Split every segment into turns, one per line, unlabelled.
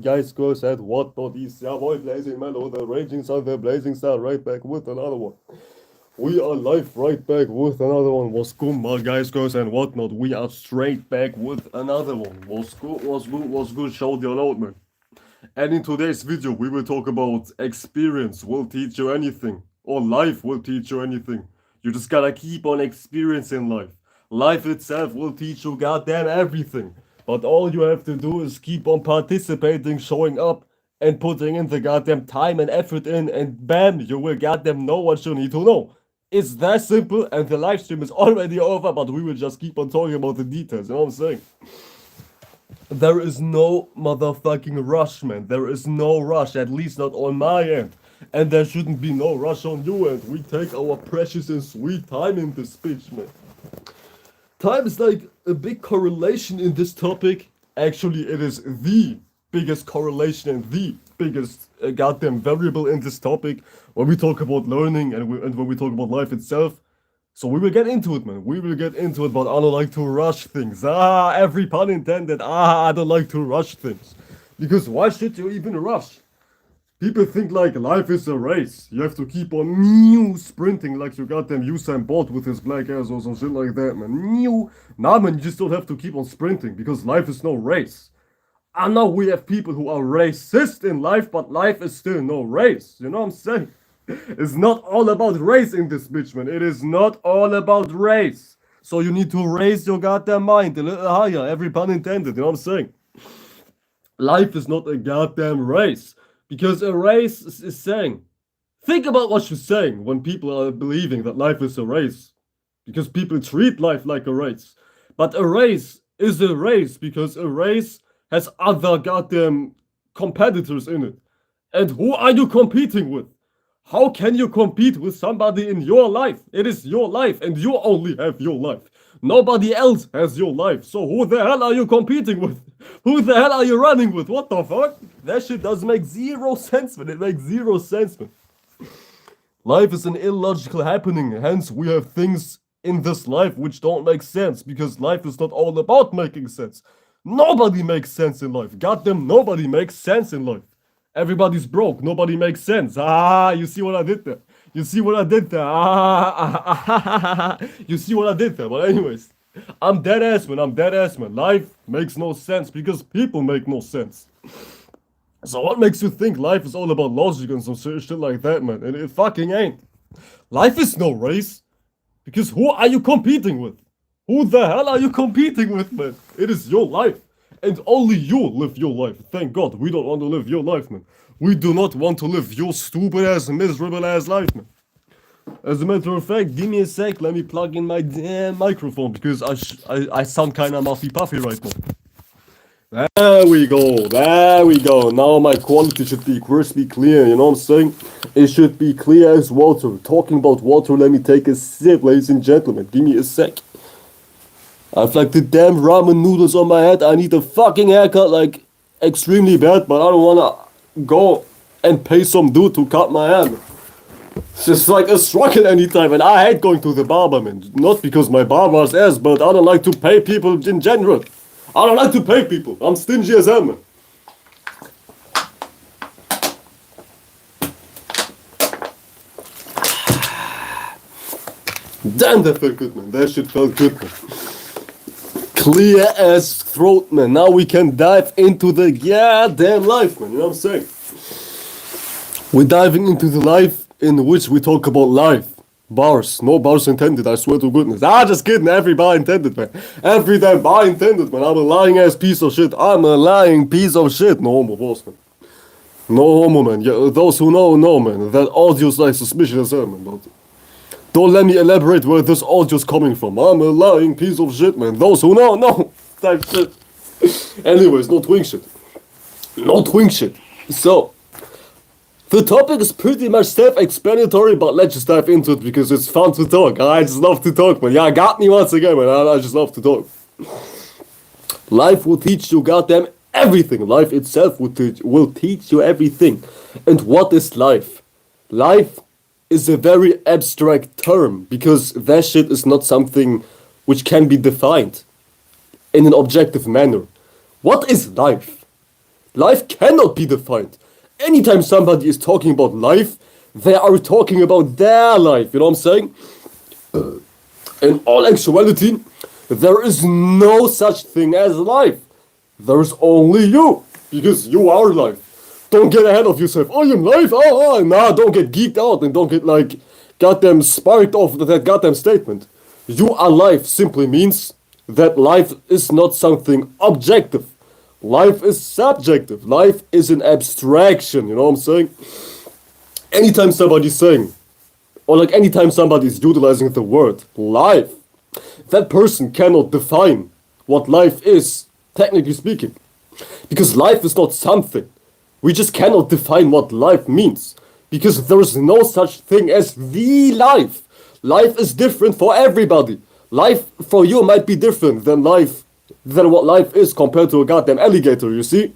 Guys, girls, and whatnot. Is your boy Blazing Mellow, the Raging Sun, the Blazing Star, right back with another one. We are live right back with another one. What's good, my guys, girls, and whatnot? We are straight back with another one. What's good, what's good, what's good? Show the load, man. And in today's video, we will talk about experience will teach you anything, or life will teach you anything. You just gotta keep on experiencing life. Life itself will teach you goddamn everything. But all you have to do is keep on participating, showing up, and putting in the goddamn time and effort in, and bam, you will goddamn know what you need to know. It's that simple, and the live stream is already over, but we will just keep on talking about the details, you know what I'm saying? There is no motherfucking rush, man. There is no rush, at least not on my end. And there shouldn't be no rush on your end. We take our precious and sweet time in this bitch, man. Time is like a big correlation in this topic. Actually, it is the biggest correlation and the biggest goddamn variable in this topic when we talk about learning and when we talk about life itself. So we will get into it, man. We will get into it, but I don't like to rush things. Every pun intended. I don't like to rush things. Because why should you even rush? People think like life is a race. You have to keep on sprinting like you goddamn Usain Bolt with his black ass or some shit like that, man. Nah, man, you just don't have to keep on sprinting because life is no race. I know we have people who are racist in life, but life is still no race. You know what I'm saying? It's not all about race in this bitch, man. It is not all about race. So you need to raise your goddamn mind a little higher. Every pun intended, you know what I'm saying? Life is not a goddamn race. Because a race is saying, think about what you're saying when people are believing that life is a race. Because people treat life like a race. But a race is a race because a race has other goddamn competitors in it. And who are you competing with? How can you compete with somebody in your life? It is your life and you only have your life. Nobody else has your life. So who the hell are you competing with? Who the hell are you running with? What the fuck? That shit does make zero sense, man. It makes zero sense, man. Life is an illogical happening. Hence, we have things in this life which don't make sense because life is not all about making sense. Nobody makes sense in life. Goddamn, nobody makes sense in life. Everybody's broke. Nobody makes sense. You see what I did there? You see what I did there? You see what I did there? But anyways, I'm dead ass, man. I'm dead ass, man. Life makes no sense because people make no sense. So what makes you think life is all about logic and some shit like that, man? And it fucking ain't. Life is no race. Because who are you competing with? Who the hell are you competing with, man? It is your life. And only you live your life. Thank God, we don't want to live your life, man. We do not want to live your stupid ass, miserable ass life, man. As a matter of fact, give me a sec, let me plug in my damn microphone because I sound kinda muffy puffy right now. There we go, there we go. Now my quality should be crispy clear, you know what I'm saying? It should be clear as water. Talking about water, let me take a sip, ladies and gentlemen. Give me a sec. I've like the damn ramen noodles on my head. I need a fucking haircut, like, extremely bad, but I don't wanna go and pay some dude to cut my hair. It's just like a struggle anytime, and I hate going to the barber, man. Not because my barber's ass, but I don't like to pay people in general. I don't like to pay people. I'm stingy as hell, man. Damn, that felt good, man. That shit felt good, man. Clear as throat, man. Now we can dive into the goddamn life, man. You know what I'm saying? We're diving into the life in which we talk about life. Bars. No bars intended, I swear to goodness. Just kidding. Every bar intended, man. Every damn bar intended, man. I'm a lying ass piece of shit. I'm a lying piece of shit. No homo, boss, man. No homo, man. Yeah, those who know, man. That audio's like suspicious as hell, man. But don't let me elaborate where this audio's coming from. I'm a lying piece of shit, man. Those who know. Type shit. Anyways, no twink shit. No twink shit. So, the topic is pretty much self-explanatory, but let's just dive into it because it's fun to talk. I just love to talk, man. Yeah, got me once again, man. I just love to talk. Life will teach you goddamn everything. Life itself will teach you everything. And what is life? Life is a very abstract term because that shit is not something which can be defined in an objective manner. What is life? Life cannot be defined. Anytime somebody is talking about life, they are talking about their life, you know what I'm saying? In all actuality, there is no such thing as life. There's only you, because you are life. Don't get ahead of yourself. I am life. Nah, don't get geeked out and don't get like goddamn sparked off that goddamn statement. You are life simply means that life is not something objective. Life is subjective. Life is an abstraction, you know what I'm saying? Anytime somebody's saying, or like anytime somebody's utilizing the word life, that person cannot define what life is, technically speaking. Because life is not something. We just cannot define what life means. Because there is no such thing as the life. Life is different for everybody. Life for you might be different than what life is compared to a goddamn alligator, you see?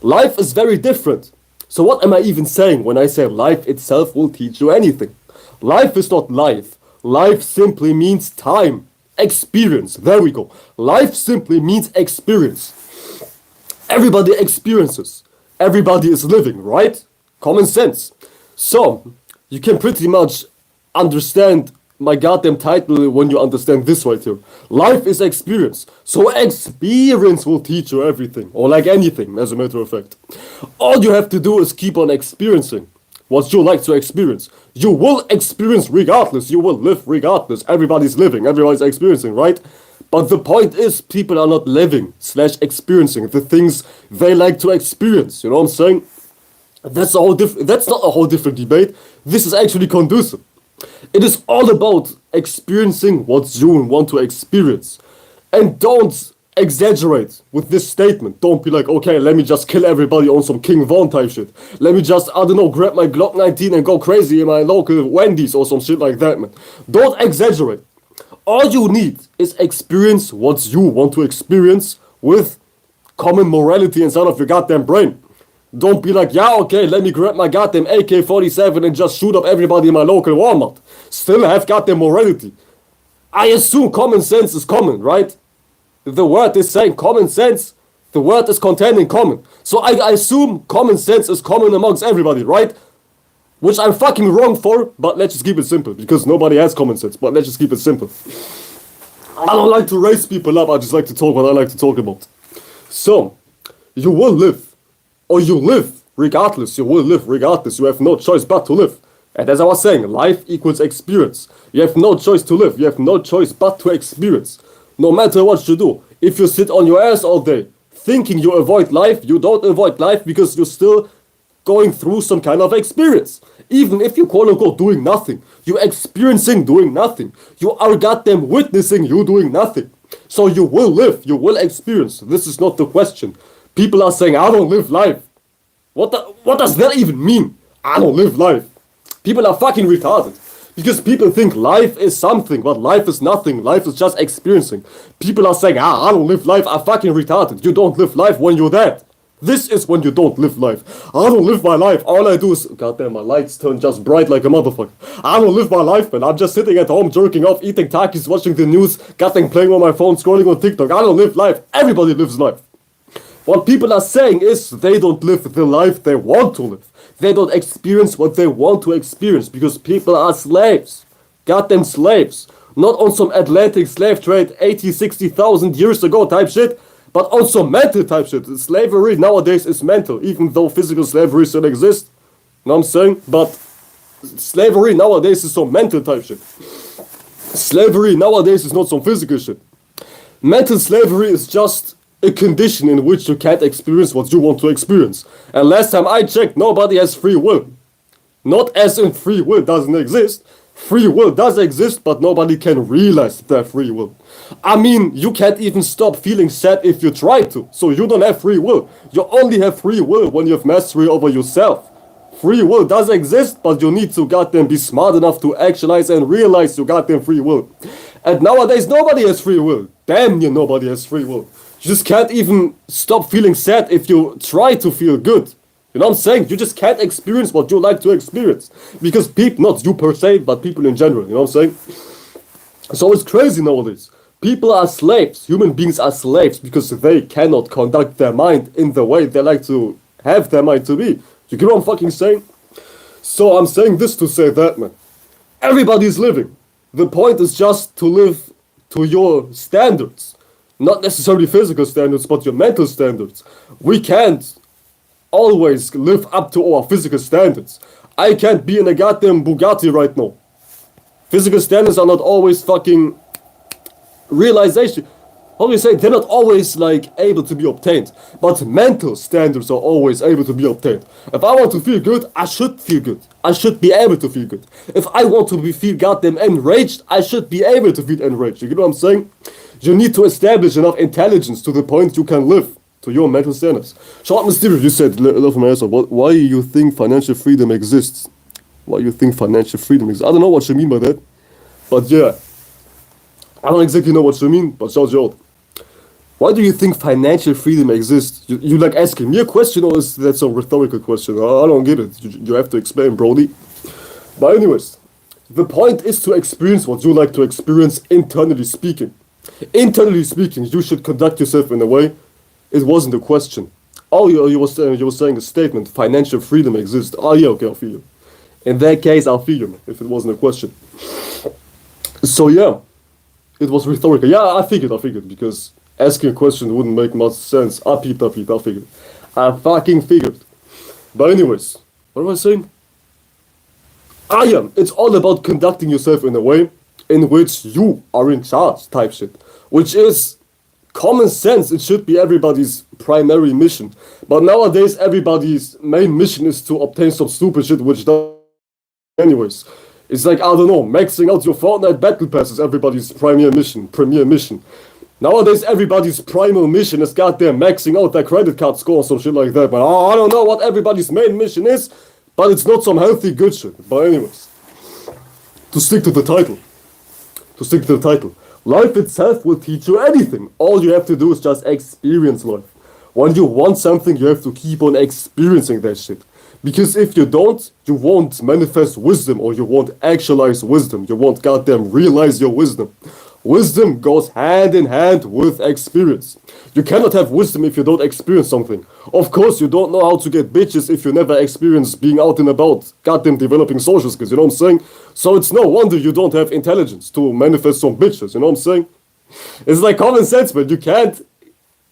Life is very different. So what am I even saying when I say life itself will teach you anything? Life is not life. Life simply means time. Experience. There we go. Life simply means experience. Everybody experiences. Everybody is living, right? Common sense. So, you can pretty much understand my goddamn title when you understand this right here. Life is experience. So experience will teach you everything. Or like anything, as a matter of fact. All you have to do is keep on experiencing what you like to experience. You will experience regardless. You will live regardless. Everybody's living. Everybody's experiencing, right? But the point is, people are not living / experiencing the things they like to experience. You know what I'm saying? That's not a whole different debate. This is actually conducive. It is all about experiencing what you want to experience. And don't exaggerate with this statement. Don't be like, okay, let me just kill everybody on some King Von type shit. Let me just, I don't know, grab my Glock 19 and go crazy in my local Wendy's or some shit like that, man. Don't exaggerate. All you need is experience what you want to experience with common morality inside of your goddamn brain. Don't be like, yeah, okay, let me grab my goddamn AK-47 and just shoot up everybody in my local Walmart. Still have goddamn morality. I assume common sense is common, right? The word is saying common sense. The word is containing common. So I assume common sense is common amongst everybody, right? Which I'm fucking wrong for, but let's just keep it simple. Because nobody has common sense, but let's just keep it simple. I don't like to raise people up, I just like to talk what I like to talk about. So, you will live. Or you live regardless. You will live regardless. You have no choice but to live. And as I was saying, life equals experience. You have no choice to live. You have no choice but to experience. No matter what you do. If you sit on your ass all day, thinking you avoid life, you don't avoid life because you're still going through some kind of experience. Even if you quote unquote doing nothing, you're experiencing doing nothing. You are goddamn witnessing you doing nothing. So you will live, you will experience. This is not the question. People are saying, I don't live life. What does that even mean? I don't live life. People are fucking retarded. Because people think life is something, but life is nothing. Life is just experiencing. People are saying, I don't live life. I'm fucking retarded. You don't live life when you're dead. This is when you don't live life. I don't live my life. All I do is, goddamn, my lights turn just bright like a motherfucker. I don't live my life, man. I'm just sitting at home, jerking off, eating Takis, watching the news, goddamn, playing on my phone, scrolling on TikTok. I don't live life. Everybody lives life. What people are saying is they don't live the life they want to live. They don't experience what they want to experience because people are slaves. Goddamn slaves. Not on some Atlantic slave trade 80, 60,000 years ago type shit, but on some mental type shit. Slavery nowadays is mental, even though physical slavery still exists. You know what I'm saying? But slavery nowadays is some mental type shit. Slavery nowadays is not some physical shit. Mental slavery is just a condition in which you can't experience what you want to experience. And last time I checked, nobody has free will. Not as in free will doesn't exist. Free will does exist, but nobody can realize their free will. I mean, you can't even stop feeling sad if you try to. So you don't have free will. You only have free will when you have mastery over yourself. Free will does exist, but you need to goddamn be smart enough to actualize and realize you goddamn free will. And nowadays nobody has free will. Damn near nobody has free will. You just can't even stop feeling sad if you try to feel good. You know what I'm saying? You just can't experience what you like to experience. Because people, not you per se, but people in general. You know what I'm saying? So it's crazy nowadays. People are slaves. Human beings are slaves because they cannot conduct their mind in the way they like to have their mind to be. You get what I'm fucking saying? So I'm saying this to say that, man. Everybody's living. The point is just to live to your standards. Not necessarily physical standards, but your mental standards. We can't always live up to our physical standards. I can't be in a goddamn Bugatti right now. Physical standards are not always fucking realization. How do you say? They're not always like able to be obtained, but mental standards are always able to be obtained. If I want to feel good, I should feel good. I should be able to feel good. If I want to feel goddamn enraged, I should be able to feel enraged. You get what I'm saying? You need to establish enough intelligence to the point you can live to your mental standards. Short Mysterio, you said, love my answer. Why you think financial freedom exists? Why you think financial freedom exists? I don't know what you mean by that, but yeah. I don't exactly know what you mean, but shout you out. Why do you think financial freedom exists? You like asking me a question, or is that some rhetorical question? I don't get it. You have to explain, Brody. But anyways, the point is to experience what you like to experience internally speaking. Internally speaking, you should conduct yourself in a way. It wasn't a question. Oh, you were saying a statement. Financial freedom exists. Oh yeah, okay, I'll feel you. In that case, I'll feel you, if it wasn't a question. So yeah. It was rhetorical. Yeah, I figured, because asking a question wouldn't make much sense. I figured. I fucking figured. But anyways, what am I saying? It's all about conducting yourself in a way in which you are in charge type shit. Which is common sense. It should be everybody's primary mission. But nowadays, everybody's main mission is to obtain some stupid shit, which does anyways. It's like, I don't know, maxing out your Fortnite battle pass is everybody's premier mission. Nowadays, everybody's primal mission is goddamn maxing out their credit card score or some shit like that. But I don't know what everybody's main mission is, but it's not some healthy good shit. But anyways, to stick to the title. Life itself will teach you anything. All you have to do is just experience life. When you want something, you have to keep on experiencing that shit. Because if you don't, you won't manifest wisdom, or you won't actualize wisdom. You won't goddamn realize your wisdom. Wisdom goes hand in hand with experience. You cannot have wisdom if you don't experience something. Of course, you don't know how to get bitches if you never experience being out and about, goddamn developing social skills, you know what I'm saying? So it's no wonder you don't have intelligence to manifest some bitches, you know what I'm saying? It's like common sense, man. You can't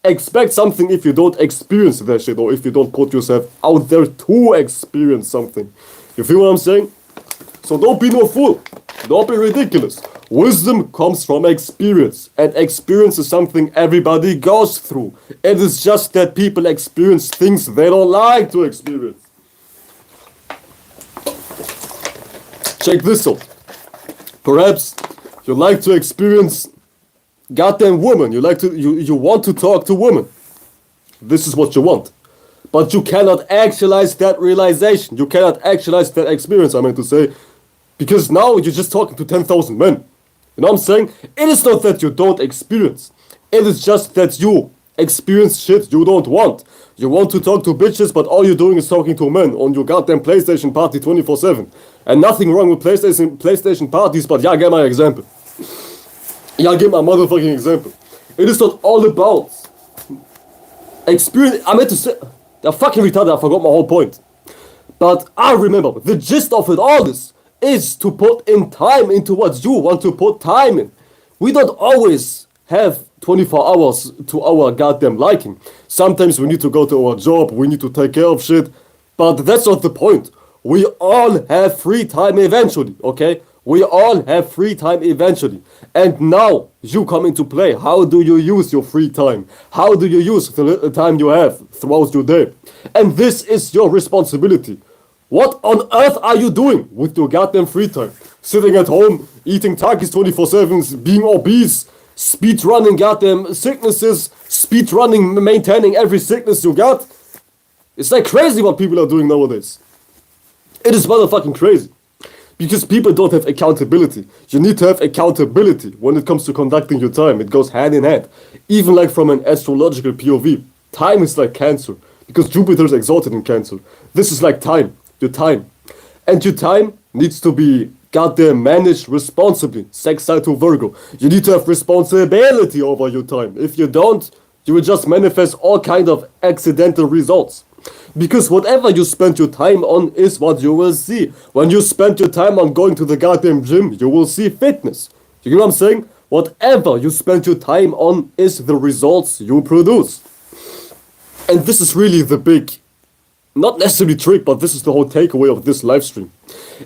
expect something if you don't experience that shit, or if you don't put yourself out there to experience something. You feel what I'm saying? So don't be no fool. Don't be ridiculous. Wisdom comes from experience, and experience is something everybody goes through. It is just that people experience things they don't like to experience. Check this out. Perhaps you like to experience goddamn women. You want to talk to women. This is what you want. But you cannot actualize that realization. You cannot actualize that experience, I meant to say. Because now you're just talking to 10,000 men. You know what I'm saying? It is not that you don't experience. It is just that you experience shit you don't want. You want to talk to bitches, but all you're doing is talking to men on your goddamn PlayStation party 24/7. And nothing wrong with PlayStation parties, but yeah, get my example. Yeah, give my motherfucking example. It is not all about experience. I meant to say, they're fucking retarded, I forgot my whole point. But I remember, the gist of it all is to put in time into what you want to put time in. We don't always have 24 hours to our goddamn liking. Sometimes we need to go to our job, we need to take care of shit, but that's not the point. We all have free time eventually, okay? We all have free time eventually. And now you come into play. How do you use your free time? How do you use the little time you have throughout your day? And this is your responsibility. What on earth are you doing with your goddamn free time? Sitting at home, eating Takis 24/7, being obese, speed running goddamn sicknesses, speed running, maintaining every sickness you got? It's like crazy what people are doing nowadays. It is motherfucking crazy. Because people don't have accountability. You need to have accountability when it comes to conducting your time. It goes hand in hand. Even like from an astrological POV. Time is like Cancer. Because Jupiter is exalted in Cancer. This is like time. Your time. And your time needs to be goddamn manage responsibly. Sex side to Virgo. You need to have responsibility over your time. If you don't, you will just manifest all kind of accidental results. Because whatever you spend your time on is what you will see. When you spend your time on going to the goddamn gym, you will see fitness. You get what I'm saying? Whatever you spend your time on is the results you produce. And this is really the big, not necessarily trick, but this is the whole takeaway of this live stream.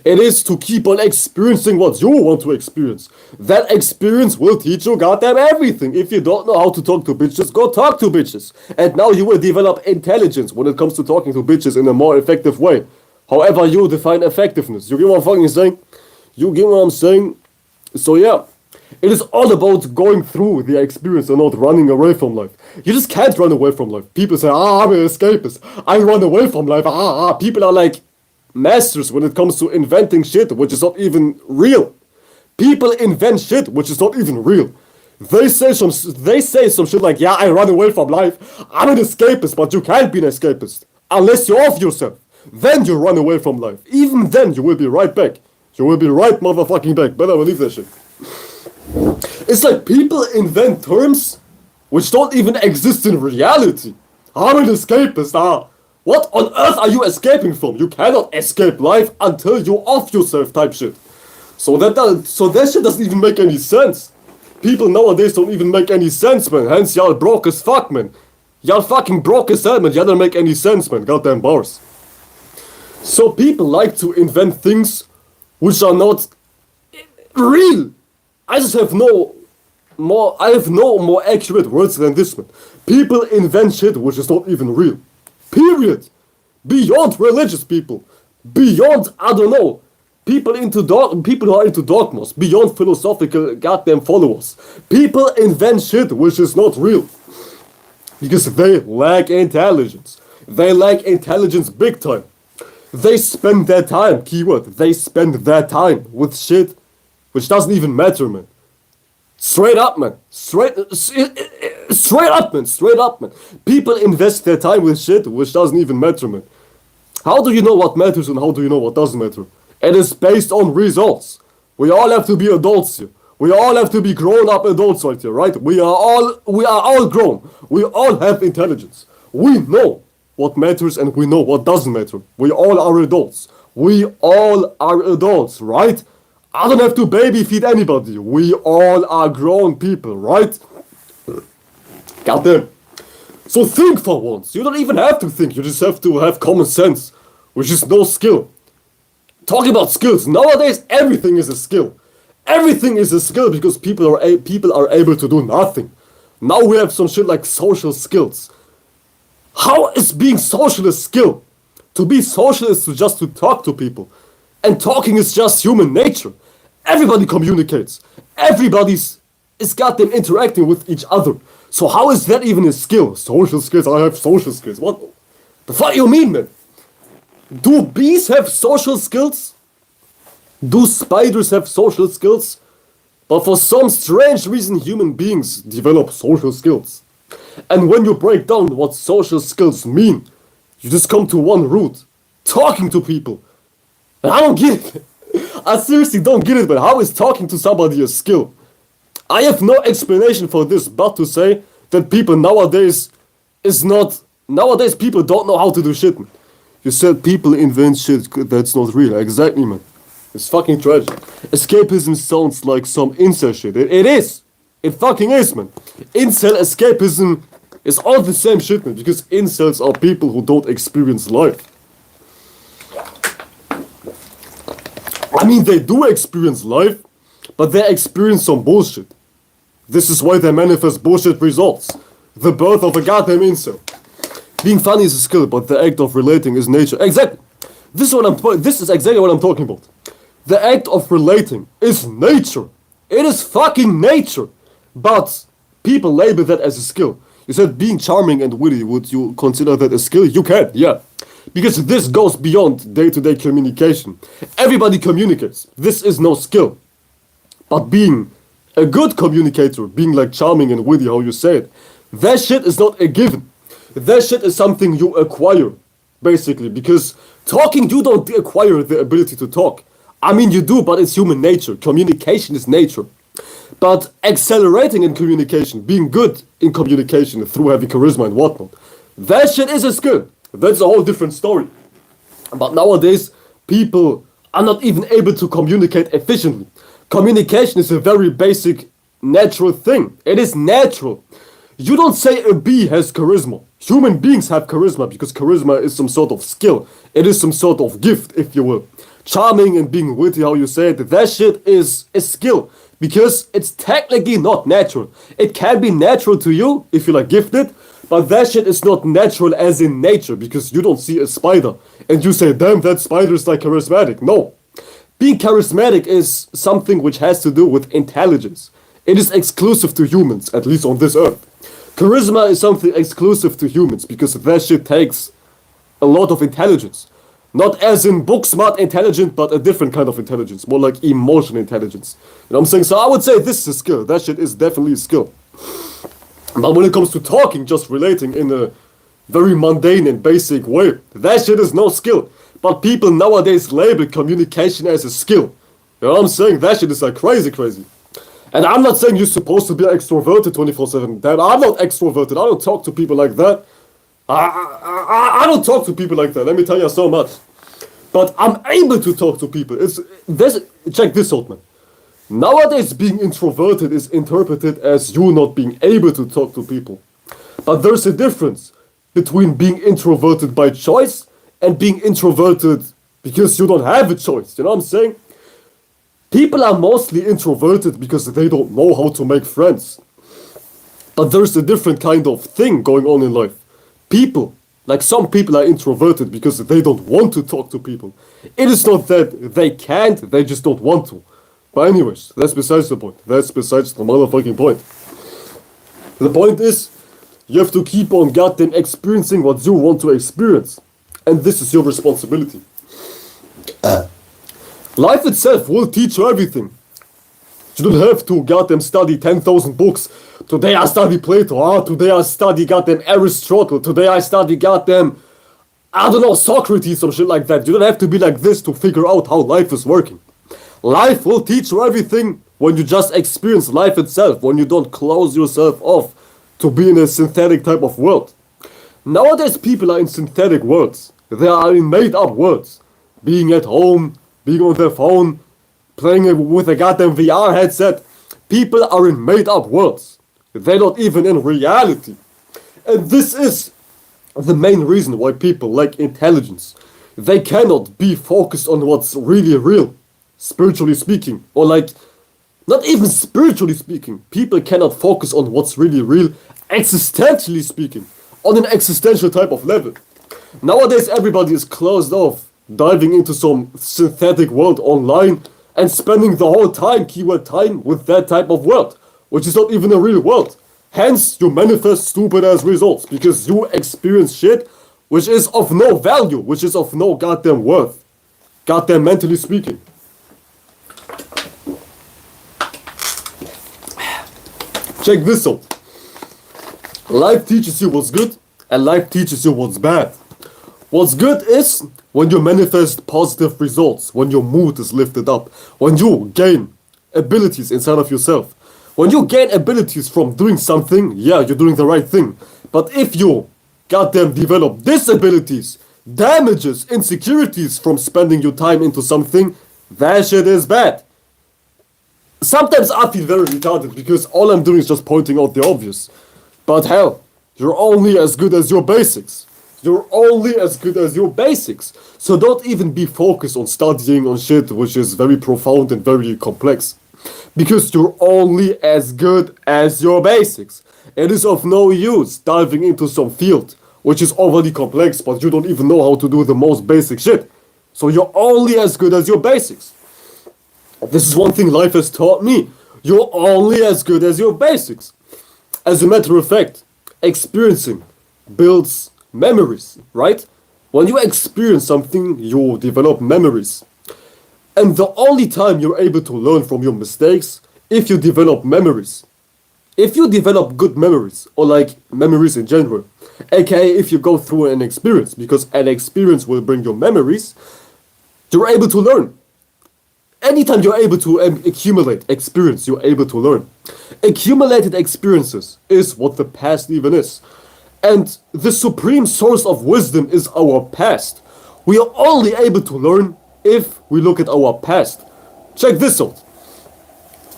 It is to keep on experiencing what you want to experience. That experience will teach you goddamn everything. If you don't know how to talk to bitches, go talk to bitches. And now you will develop intelligence when it comes to talking to bitches in a more effective way. However you define effectiveness. You get what I'm fucking saying? You get what I'm saying? So yeah. It is all about going through the experience and not running away from life. You just can't run away from life. People say, I'm an escapist. I run away from life. People are like masters when it comes to inventing shit which is not even real. People invent shit which is not even real. They say some shit like, yeah, I run away from life. I'm an escapist, but you can't be an escapist. Unless you off yourself. Then you run away from life. Even then, you will be right back. You will be right motherfucking back. Better believe that shit. It's like people invent terms which don't even exist in reality. I'm an escapist. What on earth are you escaping from? You cannot escape life until you off yourself type shit. So that shit doesn't even make any sense. People nowadays don't even make any sense, man. Hence y'all broke as fuck, man. Y'all fucking broke as hell, man. Y'all don't make any sense, man. Goddamn bars. So people like to invent things which are not real. I have no more accurate words than this, man. People invent shit which is not even real. Period. Beyond religious people. Beyond, I don't know, people who are into dogmas. Beyond philosophical goddamn followers. People invent shit which is not real. Because they lack intelligence. They lack intelligence big time. They spend their time, keyword, they spend their time with shit which doesn't even matter, man. Straight up, man. Straight up, man. Straight up, man. People invest their time with shit which doesn't even matter, man. How do you know what matters and how do you know what doesn't matter? It is based on results. We all have to be adults here. We all have to be grown-up adults right here, right? We are all grown. We all have intelligence. We know what matters and we know what doesn't matter. We all are adults. We all are adults, right? I don't have to baby feed anybody. We all are grown people, right? Goddamn. So think for once. You don't even have to think. You just have to have common sense, which is no skill. Talking about skills. Nowadays, everything is a skill. Everything is a skill because people are able to do nothing. Now we have some shit like social skills. How is being social a skill? To be social is just to talk to people. And talking is just human nature. Everybody communicates. Everybody's got them interacting with each other. So how is that even a skill? Social skills, I have social skills. What the fuck you mean, man? Do bees have social skills? Do spiders have social skills? But for some strange reason, human beings develop social skills. And when you break down what social skills mean, you just come to one root. Talking to people. And I don't get it. I seriously don't get it, but how is talking to somebody a skill? I have no explanation for this but to say that people nowadays people don't know how to do shit, man. You said people invent shit that's not real. Exactly, man. It's fucking tragic. Escapism sounds like some incel shit. It is. It fucking is, man. Incel escapism is all the same shit, man. Because incels are people who don't experience life. I mean, they do experience life, but they experience some bullshit. This is why they manifest bullshit results. The birth of a goddamn incel. Being funny is a skill, but the act of relating is nature. Exactly. This is exactly what I'm talking about. The act of relating is nature. It is fucking nature. But people label that as a skill. You said being charming and witty, would you consider that a skill? You can, yeah. Because this goes beyond day-to-day communication. Everybody communicates. This is no skill. But being a good communicator, being like charming and witty, how you say it, that shit is not a given. That shit is something you acquire, basically. Because talking, you don't acquire the ability to talk. I mean, you do, but it's human nature. Communication is nature. But accelerating in communication, being good in communication through having charisma and whatnot, that shit is a skill. That's a whole different story. But nowadays, people are not even able to communicate efficiently. Communication is a very basic, natural thing. It is natural. You don't say a bee has charisma. Human beings have charisma because charisma is some sort of skill. It is some sort of gift, if you will. Charming and being witty, how you say it, that shit is a skill. Because it's technically not natural. It can be natural to you if you're like gifted, but that shit is not natural as in nature because you don't see a spider and you say, damn, that spider is like charismatic. No. Being charismatic is something which has to do with intelligence. It is exclusive to humans, at least on this earth. Charisma is something exclusive to humans because that shit takes a lot of intelligence. Not as in book smart intelligence, but a different kind of intelligence. More like emotional intelligence. You know what I'm saying? So I would say this is a skill. That shit is definitely a skill. But when it comes to talking, just relating in a very mundane and basic way, that shit is no skill. But people nowadays label communication as a skill. You know what I'm saying? That shit is like crazy. And I'm not saying you're supposed to be extroverted 24/7. Damn, I'm not extroverted. I don't talk to people like that. I don't talk to people like that. Let me tell you so much. But I'm able to talk to people. Check this out, man. Nowadays, being introverted is interpreted as you not being able to talk to people. But there's a difference between being introverted by choice and being introverted because you don't have a choice. You know what I'm saying? People are mostly introverted because they don't know how to make friends. But there's a different kind of thing going on in life. People, like some people are introverted because they don't want to talk to people. It is not that they can't, they just don't want to. But anyways, that's besides the point. That's besides the motherfucking point. The point is, you have to keep on goddamn experiencing what you want to experience. And this is your responsibility. Life itself will teach you everything. You don't have to goddamn study 10,000 books. Today I study Plato. Today I study goddamn Aristotle. Today I study goddamn, I don't know, Socrates, some shit like that. You don't have to be like this to figure out how life is working. Life will teach you everything when you just experience life itself, when you don't close yourself off to be in a synthetic type of world. Nowadays people are in synthetic worlds. They are in made up worlds. Being at home, being on their phone, playing with a goddamn VR headset. People are in made up worlds. They're not even in reality. And this is the main reason why people lack intelligence. They cannot be focused on what's really real, spiritually speaking. Or like, not even spiritually speaking. People cannot focus on what's really real, existentially speaking. On an existential type of level. Nowadays everybody is closed off, diving into some synthetic world online and spending the whole time, keyword time, with that type of world, which is not even a real world. Hence, you manifest stupid ass results, because you experience shit which is of no value, which is of no goddamn worth. Goddamn mentally speaking. Check this out. Life teaches you what's good, and life teaches you what's bad. What's good is when you manifest positive results, when your mood is lifted up, when you gain abilities inside of yourself. When you gain abilities from doing something, yeah, you're doing the right thing. But if you goddamn develop disabilities, damages, insecurities from spending your time into something, that shit is bad. Sometimes I feel very retarded because all I'm doing is just pointing out the obvious. But hell, you're only as good as your basics. You're only as good as your basics. So don't even be focused on studying on shit which is very profound and very complex. Because you're only as good as your basics. It is of no use diving into some field which is overly complex but you don't even know how to do the most basic shit. So you're only as good as your basics. This is one thing life has taught me. You're only as good as your basics. As a matter of fact, experiencing builds memories, right? When you experience something, you develop memories. And the only time you're able to learn from your mistakes, if you develop memories. If you develop good memories, or like memories in general, aka if you go through an experience, because an experience will bring your memories, you're able to learn. Anytime you're able to accumulate experience, you're able to learn. Accumulated experiences is what the past even is. And the supreme source of wisdom is our past. We are only able to learn if we look at our past. Check this out.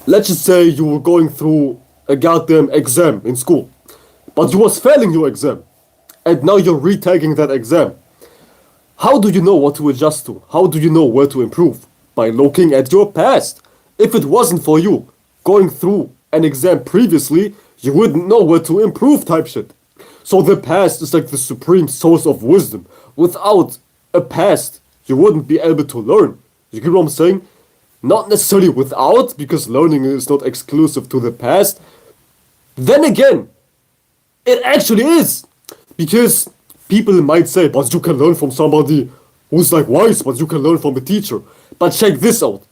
Let's just say you were going through a goddamn exam in school, but you was failing your exam, and now you're retaking that exam. How do you know what to adjust to? How do you know where to improve? By looking at your past. If it wasn't for you going through an exam previously, you wouldn't know where to improve type shit. So the past is like the supreme source of wisdom. Without a past, you wouldn't be able to learn. You get what I'm saying? Not necessarily without, because learning is not exclusive to the past. Then again, it actually is. Because people might say, but you can learn from somebody who's like wise, but you can learn from a teacher. But check this out.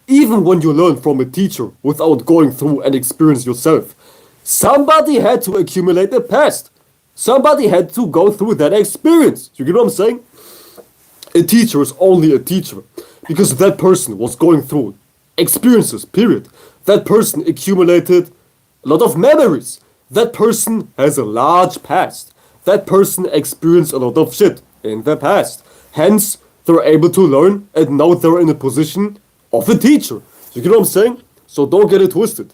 Even when you learn from a teacher without going through an experience yourself, somebody had to accumulate the past. Somebody had to go through that experience. You get what I'm saying? A teacher is only a teacher because that person was going through experiences, period. That person accumulated a lot of memories. That person has a large past. That person experienced a lot of shit in the past. Hence, they're able to learn, and now they're in a position of a teacher. You get what I'm saying? So don't get it twisted.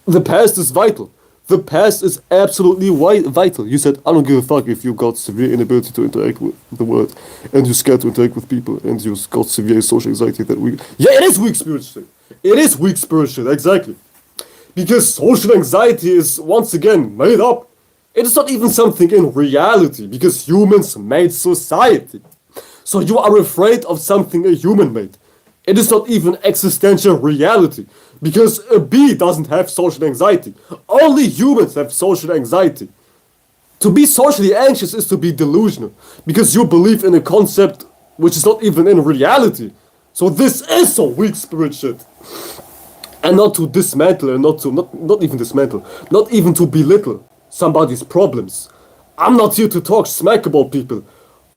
The past is vital. The past is absolutely vital. You said, I don't give a fuck if you got severe inability to interact with the world, and you're scared to interact with people, and you got severe social anxiety that weak. Yeah, it is weak spiritually. It is weak spiritually, exactly. Because social anxiety is, once again, made up. It is not even something in reality, because humans made society. So you are afraid of something a human made. It is not even existential reality, because a bee doesn't have social anxiety. Only humans have social anxiety. To be socially anxious is to be delusional, because you believe in a concept which is not even in reality. So this is some weak spirit shit. And not to dismantle, and not even dismantle, not even to belittle somebody's problems. I'm not here to talk smack about people.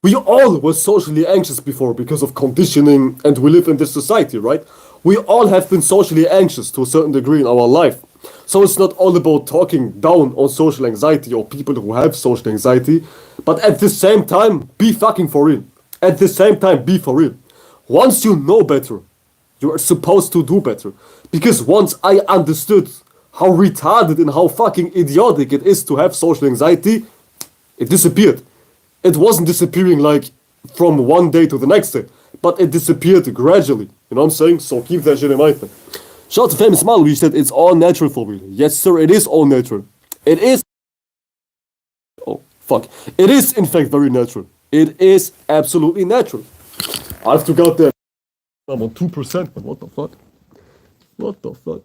We all were socially anxious before because of conditioning, and we live in this society, right? We all have been socially anxious to a certain degree in our life. So it's not all about talking down on social anxiety or people who have social anxiety, but at the same time, be fucking for real. At the same time, be for real. Once you know better, you are supposed to do better. Because once I understood how retarded and how fucking idiotic it is to have social anxiety, it disappeared. It wasn't disappearing like from one day to the next day, but it disappeared gradually. You know what I'm saying? So keep that shit in mind, man. Shout out to Famous Malu, he said it's all natural for me. Yes, sir, it is all natural. It is. Oh, fuck. It is, in fact, very natural. It is absolutely natural. I have to go there. I'm on 2%, man. What the fuck? What the fuck?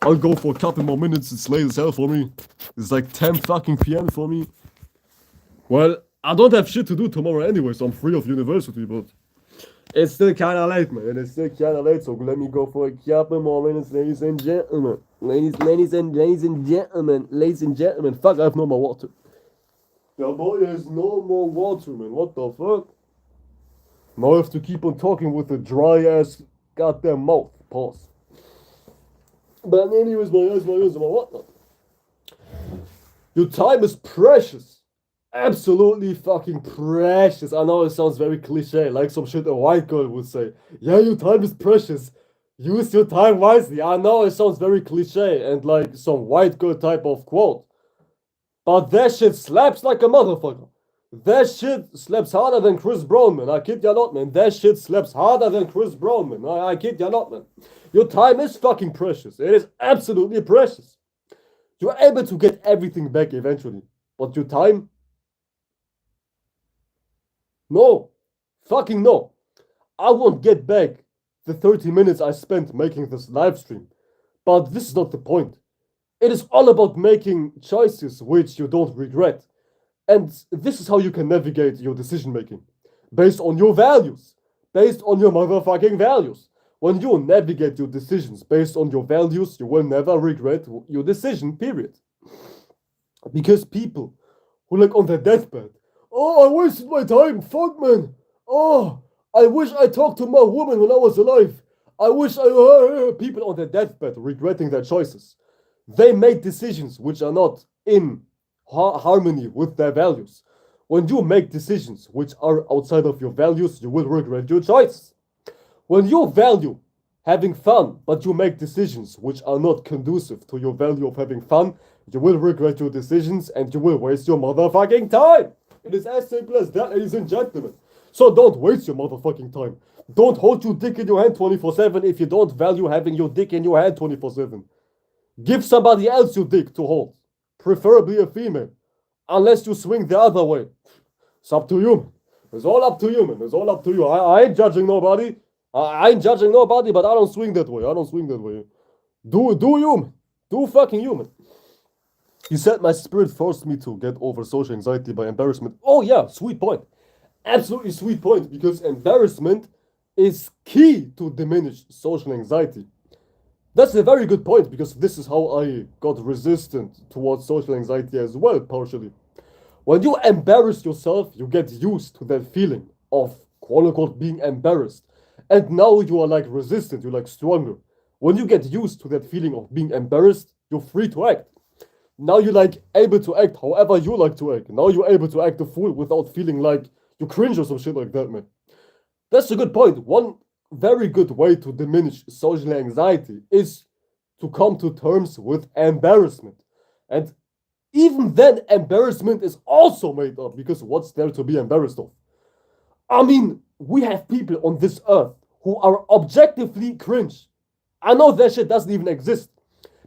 I'll go for a couple more minutes. It's late as hell for me. It's like 10 fucking PM for me. Well, I don't have shit to do tomorrow anyway, so I'm free of university, but it's still kinda late, man. It's still kinda late, so let me go for a couple more minutes, ladies and gentlemen. Ladies and gentlemen. Fuck, I have no more water. Yeah, boy, there's no more water, man. What the fuck? Now I have to keep on talking with a dry ass goddamn mouth. Pause. But anyways, my whatnot. Your time is precious. Absolutely fucking precious. I know it sounds very cliche, like some shit a white girl would say. Yeah, your time is precious. Use your time wisely. I know it sounds very cliche and like some white girl type of quote. But that shit slaps like a motherfucker. That shit slaps harder than Chris Brown, man. I kid ya not, man. That shit slaps harder than Chris Brown, man. I kid ya not, man. Your time is fucking precious. It is absolutely precious. You're able to get everything back eventually. But your time? No. Fucking no. I won't get back the 30 minutes I spent making this live stream. But this is not the point. It is all about making choices which you don't regret. And this is how you can navigate your decision making. Based on your values. Based on your motherfucking values. When you navigate your decisions based on your values, you will never regret your decision, period. Because people who like on their deathbed, oh, I wasted my time, fuck man. Oh, I wish I talked to my woman when I was alive. I wish people on their deathbed regretting their choices. They made decisions which are not in harmony with their values. When you make decisions which are outside of your values, you will regret your choice. When you value having fun, but you make decisions which are not conducive to your value of having fun, you will regret your decisions and you will waste your motherfucking time. It is as simple as that, ladies and gentlemen. So don't waste your motherfucking time. Don't hold your dick in your hand 24/7 if you don't value having your dick in your hand 24/7. Give somebody else your dick to hold, preferably a female, unless you swing the other way. It's up to you. It's all up to you, man. It's all up to you. I ain't judging nobody. I ain't judging nobody, but I don't swing that way. I don't swing that way. Do you, man. Do fucking you, man. He said my spirit forced me to get over social anxiety by embarrassment. Oh yeah, sweet point. Absolutely sweet point, because embarrassment is key to diminish social anxiety. That's a very good point, because this is how I got resistant towards social anxiety as well, partially. When you embarrass yourself, you get used to that feeling of quote-unquote being embarrassed. And now you are like resistant, you're like stronger. When you get used to that feeling of being embarrassed, you're free to act. Now you're like able to act however you like to act. Now you're able to act a fool without feeling like you cringe or some shit like that, man. That's a good point. One very good way to diminish social anxiety is to come to terms with embarrassment. And even then, embarrassment is also made up, because what's there to be embarrassed of? I mean, we have people on this earth who are objectively cringe. I know that shit doesn't even exist.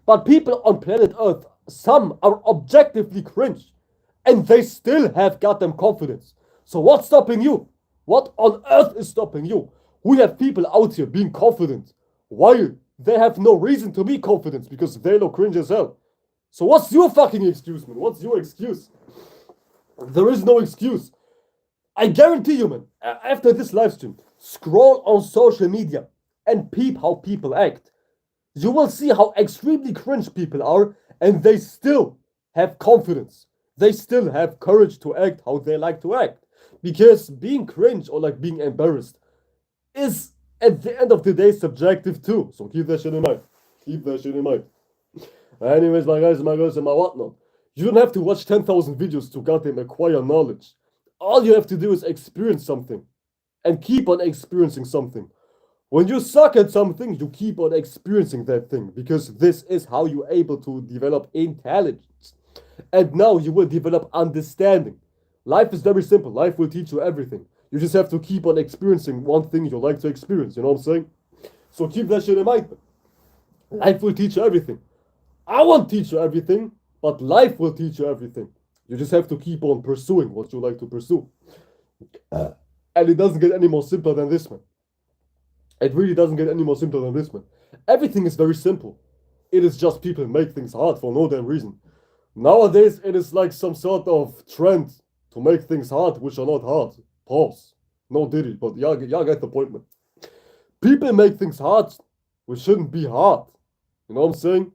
But people on planet Earth, some are objectively cringe. And they still have goddamn confidence. So what's stopping you? What on earth is stopping you? We have people out here being confident while they have no reason to be confident because they look cringe as hell. So what's your fucking excuse, man? What's your excuse? There is no excuse. I guarantee you, man, after this live stream, scroll on social media and peep how people act. You will see how extremely cringe people are, and they still have confidence. They still have courage to act how they like to act. Because being cringe or like being embarrassed is at the end of the day subjective too. So keep that shit in mind. Keep that shit in mind. Anyways, my guys and my girls and my whatnot, you don't have to watch 10,000 videos to goddamn acquire knowledge. All you have to do is experience something and keep on experiencing something. When you suck at something, you keep on experiencing that thing, because this is how you're able to develop intelligence. And now you will develop understanding. Life is very simple. Life will teach you everything. You just have to keep on experiencing one thing you like to experience. You know what I'm saying? So keep that shit in mind. Life will teach you everything. I won't teach you everything, but life will teach you everything. You just have to keep on pursuing what you like to pursue. And it doesn't get any more simpler than this, man. It really doesn't get any more simpler than this, man. Everything is very simple. It is just people make things hard for no damn reason. Nowadays, it is like some sort of trend to make things hard which are not hard. Pause. No diddy, but y'all get the point, man. People make things hard which shouldn't be hard. You know what I'm saying?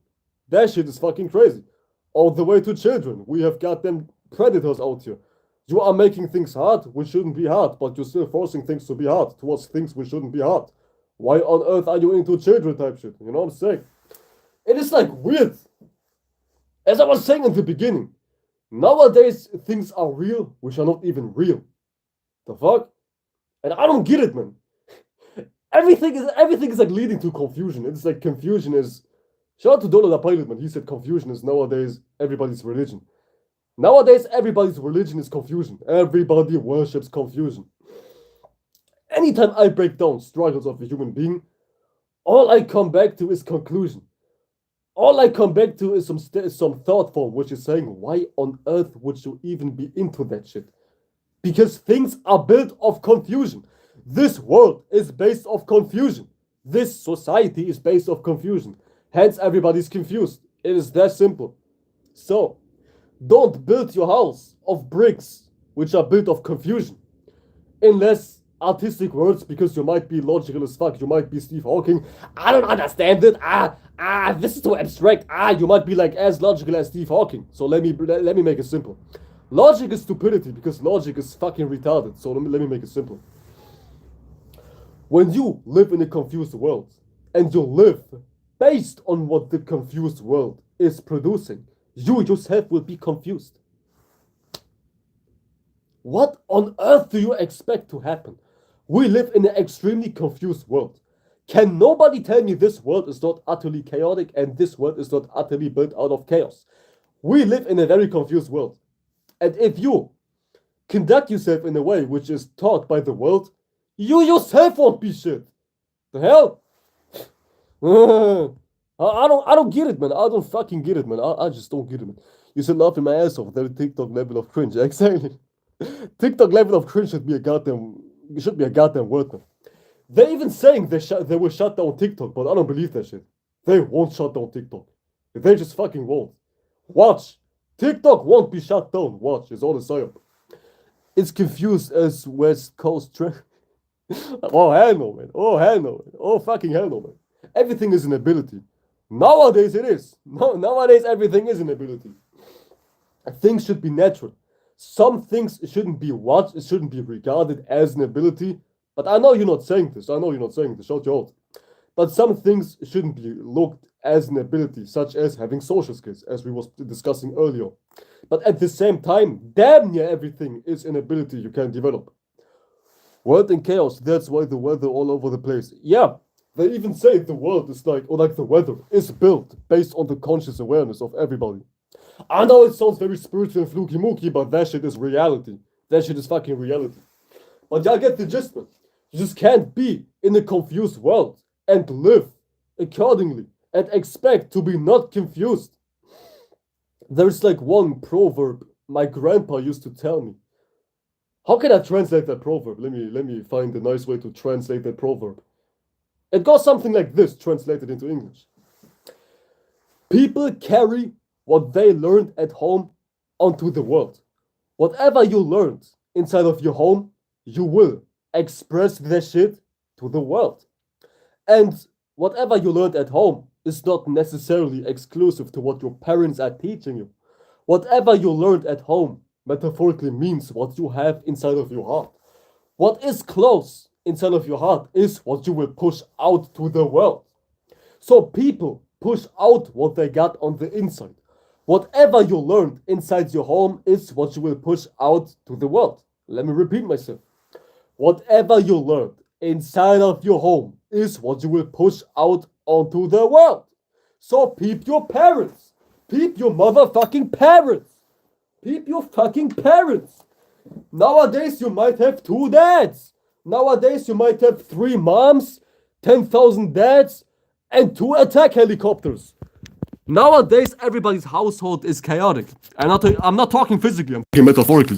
That shit is fucking crazy. All the way to children. We have got them predators out here. You are making things hard which shouldn't be hard, but you're still forcing things to be hard towards things which shouldn't be hard. Why on earth are you into children type shit? You know what I'm saying? It is like weird. As I was saying in the beginning, nowadays things are real which are not even real. The fuck? And I don't get it, man. Everything is like leading to confusion. It's like confusion is... Shout out to Donald the Pilot, man. He said confusion is nowadays everybody's religion. Nowadays everybody's religion is confusion. Everybody worships confusion. Anytime I break down struggles of a human being, all I come back to is conclusion. All I come back to is some thought form which is saying, why on earth would you even be into that shit? Because things are built of confusion. This world is based off confusion. This society is based off confusion. Hence everybody's confused. It is that simple. So, don't build your house of bricks which are built of confusion. Unless artistic words, because you might be logical as fuck. You might be Steve Hawking. I don't understand it. This is too abstract. You might be like as logical as Steve Hawking. So let me make it simple. Logic is stupidity, because logic is fucking retarded. So let me make it simple. When you live in a confused world, and you live based on what the confused world is producing, you yourself will be confused. What on earth do you expect to happen? We live in an extremely confused world. Can nobody tell me this world is not utterly chaotic and this world is not utterly built out of chaos? We live in a very confused world. And if you conduct yourself in a way which is taught by the world, you yourself won't be shit. The hell? I don't get it, man. I don't fucking get it, man. I just don't get it, man. You should laugh in my ass off. That TikTok level of cringe. Exactly. TikTok level of cringe should be a goddamn word, man. They're even saying they will shut down TikTok, but I don't believe that shit. They won't shut down TikTok. They just fucking won't. Watch. TikTok won't be shut down. Watch. It's all a psyop. It's confused as West Coast trend. Oh hell no, man. Oh hell no, man. Oh fucking hell no, man. Everything is an ability. Nowadays it is. No, nowadays everything is an ability. Things should be natural. Some things shouldn't be watched. It shouldn't be regarded as an ability. But I know you're not saying this. Shout you out. But some things shouldn't be looked as an ability, such as having social skills, as we was discussing earlier. But at the same time, damn near everything is an ability you can develop. World in chaos, that's why the weather all over the place. Yeah, they even say the world is like the weather is built based on the conscious awareness of everybody. I know it sounds very spiritual and fluky mooky, but that shit is reality. That shit is fucking reality. But y'all get the gist, man. You just can't be in a confused world and live accordingly and expect to be not confused. There's like one proverb my grandpa used to tell me. How can I translate that proverb? Let me find a nice way to translate that proverb. It goes something like this, translated into English. People carry what they learned at home onto the world. Whatever you learned inside of your home, you will express that shit to the world. And whatever you learned at home is not necessarily exclusive to what your parents are teaching you. Whatever you learned at home metaphorically means what you have inside of your heart. What is close inside of your heart is what you will push out to the world. So people push out what they got on the inside. Whatever you learned inside your home is what you will push out to the world. Let me repeat myself. Whatever you learned inside of your home is what you will push out onto the world. So peep your parents. Peep your motherfucking parents. Peep your fucking parents. Nowadays you might have 2 dads. Nowadays you might have 3 moms, 10,000 dads, and 2 attack helicopters. Nowadays everybody's household is chaotic. I'm not talking physically, I'm talking metaphorically.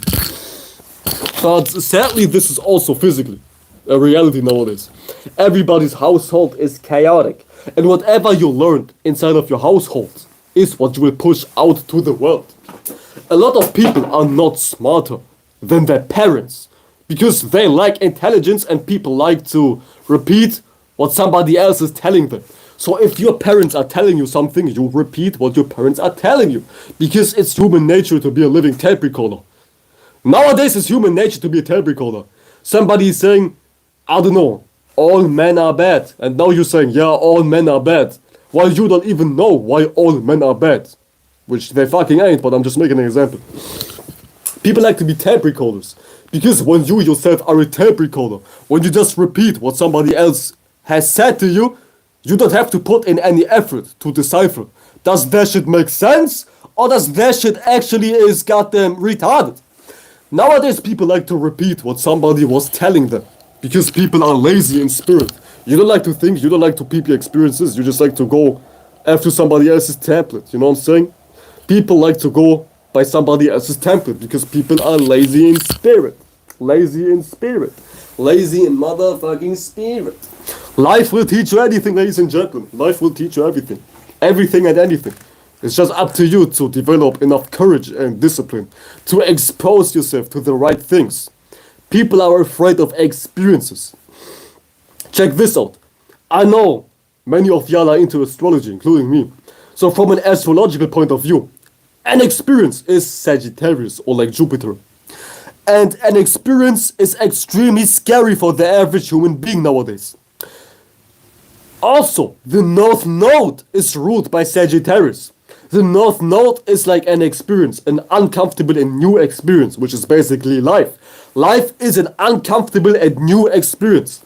But sadly this is also physically a reality nowadays. Everybody's household is chaotic. And whatever you learned inside of your household is what you will push out to the world. A lot of people are not smarter than their parents because they lack intelligence and people like to repeat what somebody else is telling them. So if your parents are telling you something, you repeat what your parents are telling you because it's human nature to be a living tape recorder. Nowadays it's human nature to be a tape recorder. Somebody is saying, I don't know, all men are bad. And now you're saying, yeah, all men are bad. While you don't even know why all men are bad. Which they fucking ain't, but I'm just making an example. People like to be tape recorders. Because when you yourself are a tape recorder, when you just repeat what somebody else has said to you, you don't have to put in any effort to decipher. Does that shit make sense? Or does that shit actually is goddamn retarded? Nowadays people like to repeat what somebody was telling them. Because people are lazy in spirit. You don't like to think, you don't like to peep your experiences, you just like to go after somebody else's template, you know what I'm saying? People like to go by somebody else's template because people are lazy in spirit. Lazy in spirit. Lazy in motherfucking spirit. Life will teach you anything, ladies and gentlemen. Life will teach you everything. Everything and anything. It's just up to you to develop enough courage and discipline to expose yourself to the right things. People are afraid of experiences. Check this out. I know many of y'all are into astrology, including me. So from an astrological point of view, an experience is Sagittarius or like Jupiter. And an experience is extremely scary for the average human being nowadays. Also, the North Node is ruled by Sagittarius. The North Node is like an experience, an uncomfortable and new experience, which is basically life. Life is an uncomfortable and new experience.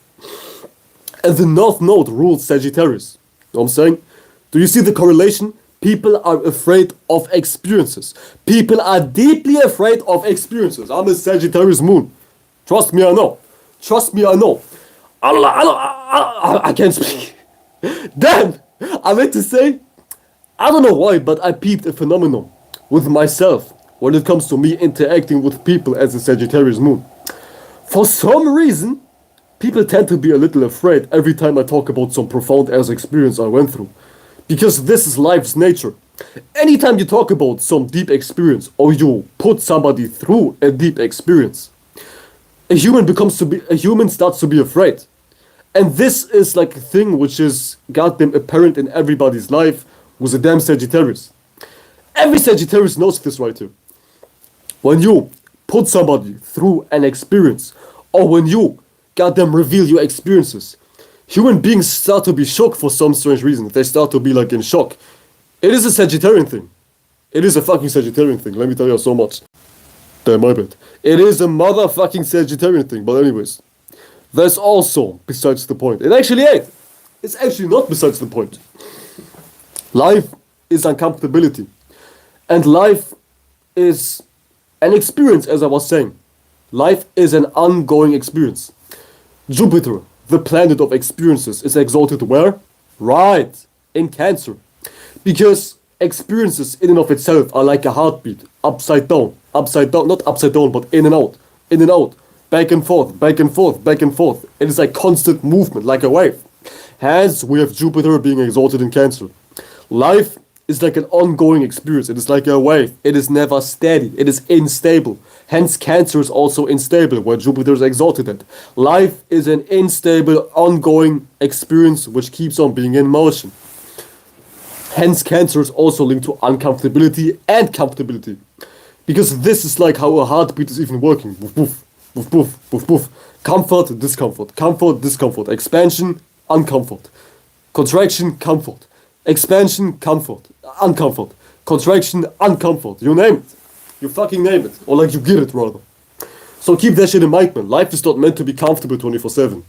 And the North Node rules Sagittarius. You know what I'm saying? Do you see the correlation? People are afraid of experiences. People are deeply afraid of experiences. I'm a Sagittarius moon. Trust me, I know. Trust me, I know. I can't speak. Then, I meant to say, I don't know why, but I peeped a phenomenon with myself when it comes to me interacting with people as a Sagittarius moon. For some reason, people tend to be a little afraid every time I talk about some profound ass experience I went through. Because this is life's nature. Anytime you talk about some deep experience or you put somebody through a deep experience, a human starts to be afraid. And this is like a thing which is goddamn apparent in everybody's life with a damn Sagittarius. Every Sagittarius knows this right here. When you put somebody through an experience, or when you goddamn reveal your experiences, human beings start to be shocked for some strange reason. They start to be like in shock. It is a Sagittarian thing. It is a fucking Sagittarian thing, let me tell you so much. Damn, my bad. It is a motherfucking Sagittarian thing, but anyways. That's also besides the point. It actually ain't. It's actually not besides the point. Life is uncomfortability. And life is an experience, as I was saying. Life is an ongoing experience. Jupiter, the planet of experiences, is exalted where? Right, in Cancer. Because experiences in and of itself are like a heartbeat, upside down, not upside down, but in and out, back and forth, back and forth, back and forth. It is like constant movement, like a wave. Hence, we have Jupiter being exalted in Cancer. Life is like an ongoing experience. It is like a wave. It is never steady. It is unstable. Hence, Cancer is also unstable, where Jupiter is exalted at. Life is an unstable, ongoing experience which keeps on being in motion. Hence, Cancer is also linked to uncomfortability and comfortability. Because this is like how a heartbeat is even working. Boof, boof, boof, boof, boof, boof. Comfort, discomfort. Expansion, uncomfort. Contraction, comfort. Expansion, comfort. Uncomfort. Contraction, uncomfort. You name it. You fucking name it. Or like you get it, rather. So keep that shit in mind, man. Life is not meant to be comfortable 24/7.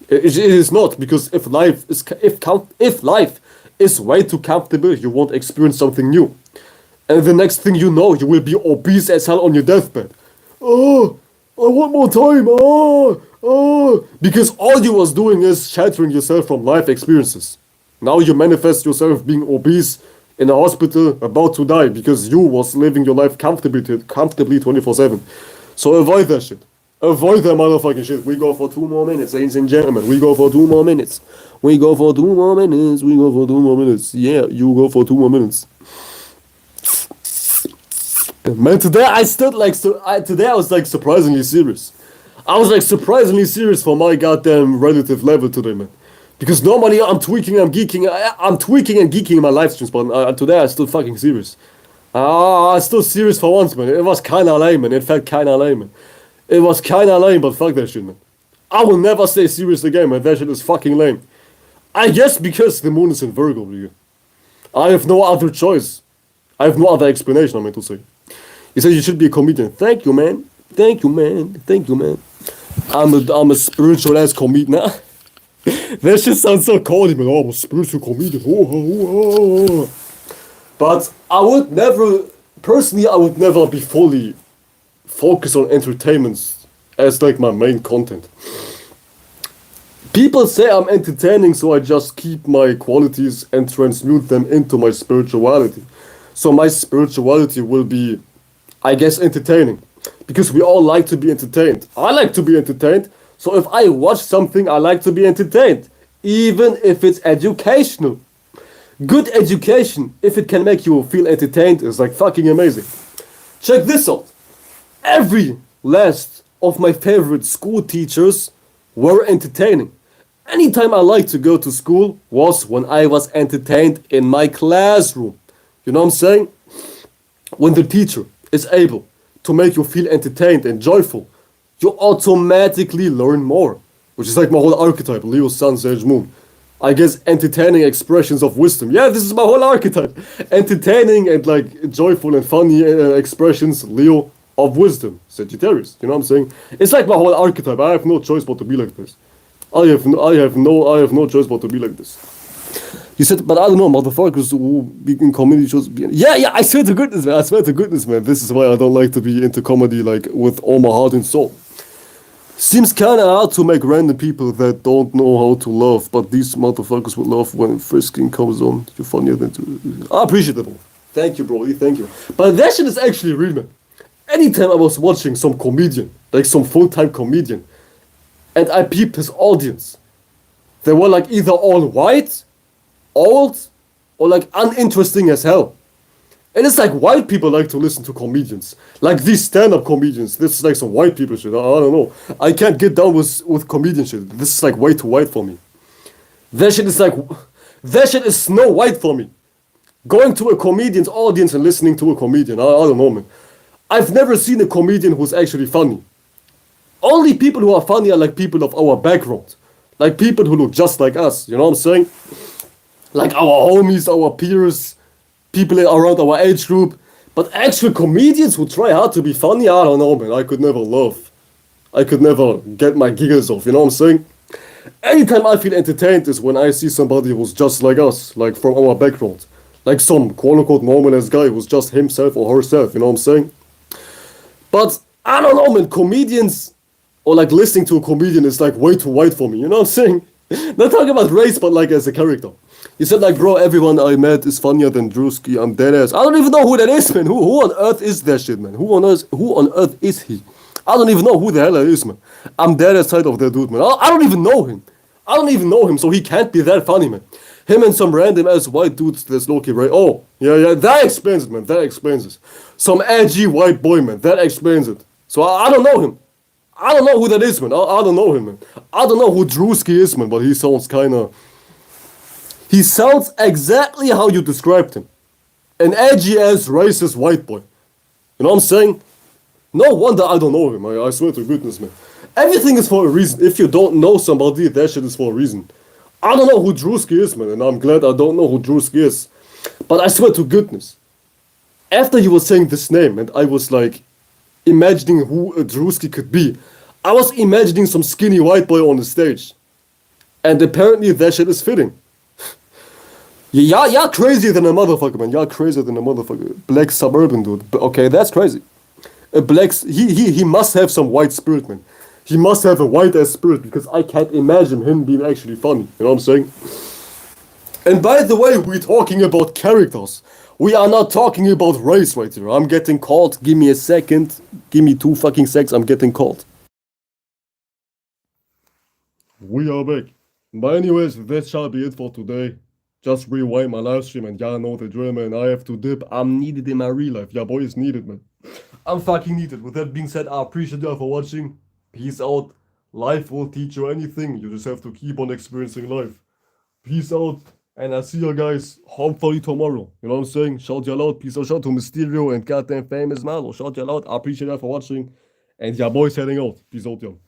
It is not, because if life is way too comfortable, you won't experience something new. And the next thing you know, you will be obese as hell on your deathbed. Oh, I want more time. Because all you was doing is sheltering yourself from life experiences. Now you manifest yourself being obese in a hospital about to die because you was living your life comfortably 24/7. So avoid that shit. Avoid that motherfucking shit. We go for 2 more minutes, ladies and gentlemen. We go for 2 more minutes. We go for 2 more minutes. We go for 2 more minutes. Yeah, you go for 2 more minutes. Man, today I was like surprisingly serious. I was like surprisingly serious for my goddamn relative level today, man. Because normally I'm tweaking and geeking in my live streams, but today I'm still fucking serious. I'm still serious for once, man. It was kinda lame, man. It felt kinda lame, man. It was kinda lame, but fuck that shit, man. I will never stay serious again, man. That shit is fucking lame. I guess because the moon is in Virgo, dude. I have no other choice. I have no other explanation, I meant to say. He said you should be a comedian. Thank you, man. Thank you, man. Thank you, man. I'm a spiritual ass comedian. That shit sounds so corny, man. Oh, I'm a spiritual comedian. But I would never be fully focused on entertainment as like my main content. People say I'm entertaining, so I just keep my qualities and transmute them into my spirituality. So my spirituality will be, I guess, entertaining. Because we all like to be entertained. I like to be entertained. So if I watch something, I like to be entertained. Even if it's educational. Good education, if it can make you feel entertained, is like fucking amazing. Check this out. Every last of my favorite school teachers were entertaining. Anytime I liked to go to school was when I was entertained in my classroom. You know what I'm saying? When the teacher is able to make you feel entertained and joyful, you automatically learn more. Which is like my whole archetype, Leo, Sun, Sage, Moon. I guess, entertaining expressions of wisdom. Yeah, this is my whole archetype. Entertaining and like joyful and funny expressions, Leo, of wisdom, Sagittarius. You know what I'm saying? It's like my whole archetype. I have no choice but to be like this. I have no choice but to be like this. He said, but I don't know, motherfuckers who be in comedy shows. Yeah, I swear to goodness, man. I swear to goodness, man. This is why I don't like to be into comedy, like, with all my heart and soul. Seems kinda hard to make random people that don't know how to love, but these motherfuckers will love when frisking comes on. You're funnier than to. I appreciate it, bro. Thank you, Brody. Thank you. But that shit is actually real, man. Anytime I was watching some comedian, like some full-time comedian, and I peeped his audience, they were like either all white, old, or like uninteresting as hell. And it's like white people like to listen to comedians. Like these stand-up comedians. This is like some white people shit. I don't know. I can't get down with comedian shit. This is like way too white for me. That shit is Snow White for me. Going to a comedian's audience and listening to a comedian. I don't know, man. I've never seen a comedian who's actually funny. Only people who are funny are like people of our background. Like people who look just like us. You know what I'm saying? Like our homies, our peers, people around our age group. But actual comedians who try hard to be funny, I don't know, man. I could never laugh. I could never get my giggles off, you know what I'm saying? Anytime I feel entertained is when I see somebody who's just like us, like from our background. Like some quote-unquote normal-ass guy who's just himself or herself, you know what I'm saying? But, I don't know, man, comedians, or like listening to a comedian is like way too white for me, you know what I'm saying? Not talking about race, but like as a character. He said like, bro, everyone I met is funnier than Drewski. I'm dead ass. I don't even know who that is, man. Who on earth is that shit, man? Who on earth is he? I don't even know who the hell that is, man. I'm dead ass tired of that dude, man. I don't even know him. I don't even know him, so he can't be that funny, man. Him and some random ass white dudes that's low-key, right? Oh, yeah, that explains it, man. That explains it. Some edgy white boy, man. That explains it. So I don't know him. I don't know who that is, man. I don't know him, man. I don't know who Drewski is, man, but he sounds kinda... He sounds exactly how you described him. An edgy-ass, racist white boy. You know what I'm saying? No wonder I don't know him. I swear to goodness, man. Everything is for a reason. If you don't know somebody, that shit is for a reason. I don't know who Drewski is, man, and I'm glad I don't know who Drewski is. But I swear to goodness, after you were saying this name, and I was like imagining who a Drewski could be, I was imagining some skinny white boy on the stage. And apparently that shit is fitting. Y'all crazier than a motherfucker, man. Y'all crazier than a motherfucker. Black suburban dude. Okay, that's crazy. He must have some white spirit, man. He must have a white ass spirit because I can't imagine him being actually funny. You know what I'm saying? And by the way, we're talking about characters. We are not talking about race right here. I'm getting called. Give me a second. Give me 2 fucking seconds. I'm getting called. We are back. But anyways, that shall be it for today. Just rewind my live stream and y'all know the drill, man. I have to dip. I'm needed in my real life. Y'all boys needed, man. I'm fucking needed. With that being said, I appreciate y'all for watching. Peace out. Life will teach you anything. You just have to keep on experiencing life. Peace out. And I'll see you guys hopefully tomorrow. You know what I'm saying? Shout y'all out. Peace out. Shout to Mysterio and goddamn famous Malo. Shout y'all out. I appreciate y'all for watching. And y'all boys heading out. Peace out, y'all.